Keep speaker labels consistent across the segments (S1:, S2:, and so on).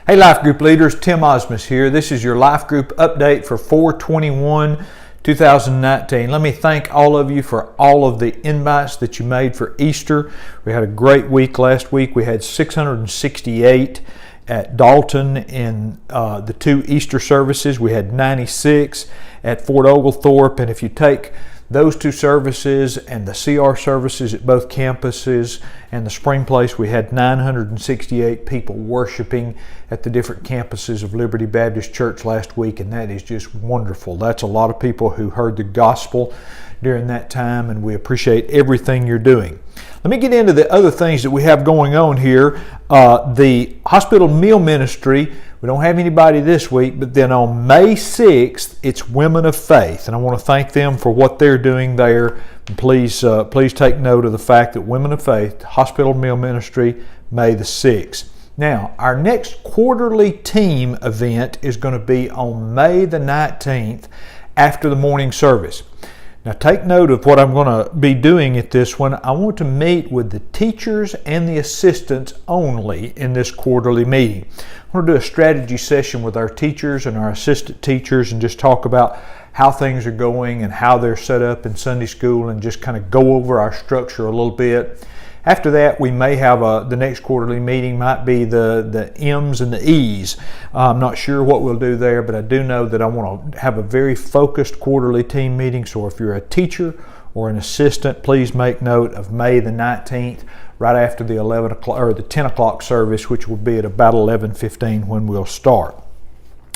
S1: Hey Life Group leaders, Tim Osmus here. This is your Life Group update for 4/21/2019. Let me thank all of you for all of the invites that you made for Easter. We had a great week last week. We had 668 at Dalton in the 2 Easter services. We had 96 at Fort Oglethorpe, and if you take those 2 services and the CR services at both campuses and the Spring Place, we had 968 people worshiping at the different campuses of Liberty Baptist Church last week, and that is just wonderful. That's a lot of people who heard the gospel during that time, and we appreciate everything you're doing. Let me get into the other things that we have going on here. The hospital meal ministry, we don't have anybody this week, but then on May 6th, it's Women of Faith, and I want to thank them for what they're doing there. And please take note of the fact that Women of Faith, hospital meal ministry, May the 6th. Now, our next quarterly team event is going to be on May the 19th after the morning service. Now take note of what I'm going to be doing at this one. I want to meet with the teachers and the assistants only in this quarterly meeting. I want to do a strategy session with our teachers and our assistant teachers and just talk about how things are going and how they're set up in Sunday school and just kind of go over our structure a little bit. After that, we may have the next quarterly meeting might be the M's and the E's. I'm not sure what we'll do there, but I do know that I want to have a very focused quarterly team meeting. So if you're a teacher or an assistant, please make note of May the 19th, right after the 11 o'clock or the 10 o'clock service, which will be at about 11:15 when we'll start.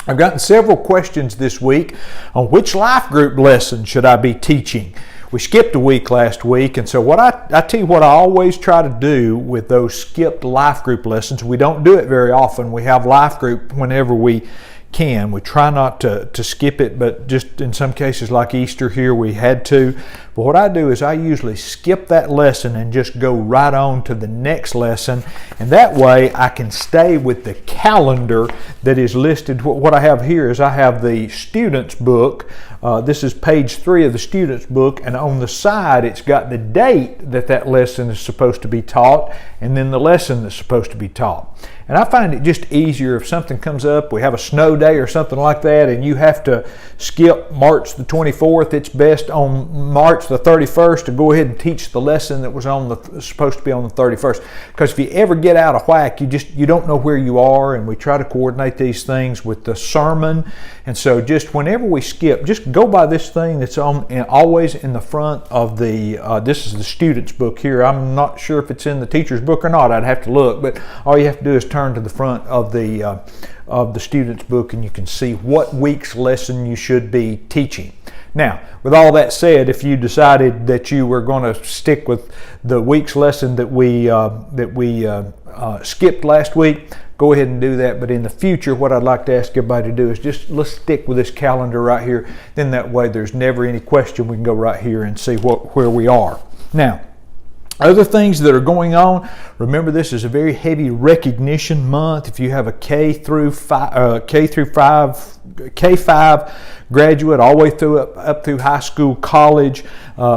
S1: I've gotten several questions this week on which life group lesson should I be teaching. We skipped a week last week, and so what I tell you what I always try to do with those skipped life group lessons. We don't do it very often. We have life group whenever we can. We try not to skip it, but just in some cases like Easter here, we had to. But what I do is I usually skip that lesson and just go right on to the next lesson, and that way I can stay with the calendar that is listed. What I have here is I have the student's book. This is page 3 of the student's book, and on the side it's got the date that lesson is supposed to be taught and then the lesson that's supposed to be taught. And I find it just easier if something comes up, we have a snow day or something like that, and you have to skip March the 24th, it's best on March the 31st to go ahead and teach the lesson that was supposed to be on the 31st. Because if you ever get out of whack, you don't know where you are, and we try to coordinate these things with the sermon. And so just whenever we skip, just go by this thing that's on and always in the front of the, this is the student's book here. I'm not sure if it's in the teacher's book or not. I'd have to look, but all you have to do is turn to the front of the student's book, and you can see what week's lesson you should be teaching. Now, with all that said, if you decided that you were going to stick with the week's lesson that we skipped last week, go ahead and do that. But in the future, what I'd like to ask everybody to do is just let's stick with this calendar right here. Then that way there's never any question. We can go right here and see where we are. Now, other things that are going on, remember this is a very heavy recognition month. If you have a K5 graduate all the way up through high school, college,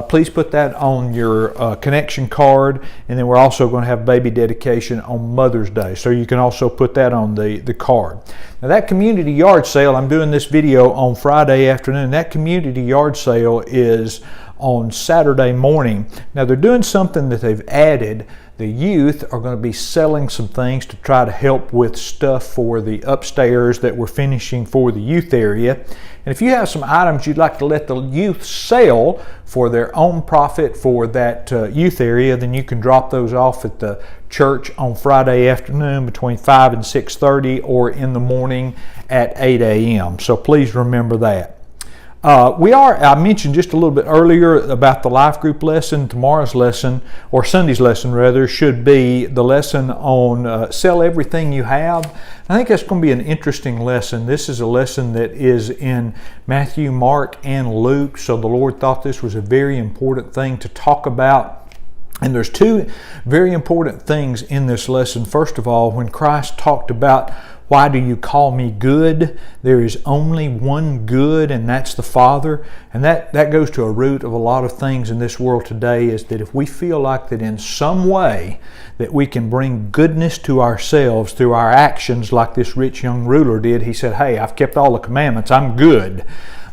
S1: please put that on your connection card. And then we're also going to have baby dedication on Mother's Day, so you can also put that on the card. Now that community yard sale, I'm doing this video on Friday afternoon. That community yard sale is on Saturday morning. Now they're doing something that they've added. The youth are going to be selling some things to try to help with stuff for the upstairs that we're finishing for the youth area. And if you have some items you'd like to let the youth sell for their own profit for that youth area, then you can drop those off at the church on Friday afternoon between 5 and 6:30 or in the morning at 8 a.m. So please remember that. I mentioned just a little bit earlier about the life group lesson. Tomorrow's lesson, or Sunday's lesson rather, should be the lesson on sell everything you have. I think that's going to be an interesting lesson. This is a lesson that is in Matthew, Mark, and Luke. So the Lord thought this was a very important thing to talk about. And there's 2 very important things in this lesson. First of all, when Christ talked about Why do you call me good? There is only one good, and that's the Father. And that goes to a root of a lot of things in this world today, is that if we feel like that in some way that we can bring goodness to ourselves through our actions, like this rich young ruler did. He said, hey, I've kept all the commandments, I'm good.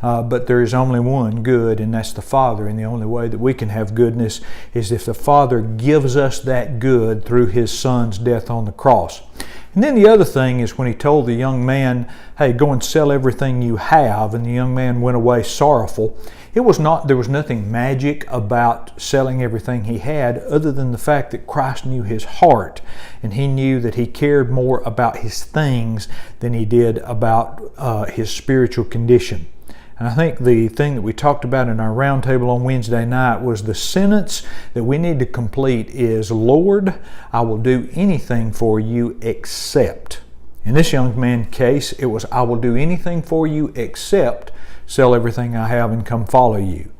S1: But there is only one good, and that's the Father. And the only way that we can have goodness is if the Father gives us that good through His Son's death on the cross. And then the other thing is when He told the young man, hey, go and sell everything you have, and the young man went away sorrowful. There was nothing magic about selling everything he had, other than the fact that Christ knew his heart, and He knew that he cared more about his things than he did about his spiritual condition. And I think the thing that we talked about in our roundtable on Wednesday night was the sentence that we need to complete is, Lord, I will do anything for you except. In this young man's case, it was, I will do anything for you except sell everything I have and come follow you.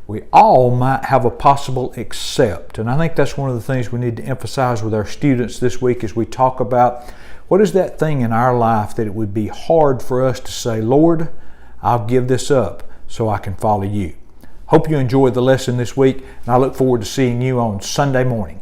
S1: We all might have a possible except. And I think that's one of the things we need to emphasize with our students this week as we talk about what is that thing in our life that it would be hard for us to say, Lord, I'll give this up so I can follow you. Hope you enjoyed the lesson this week, and I look forward to seeing you on Sunday morning.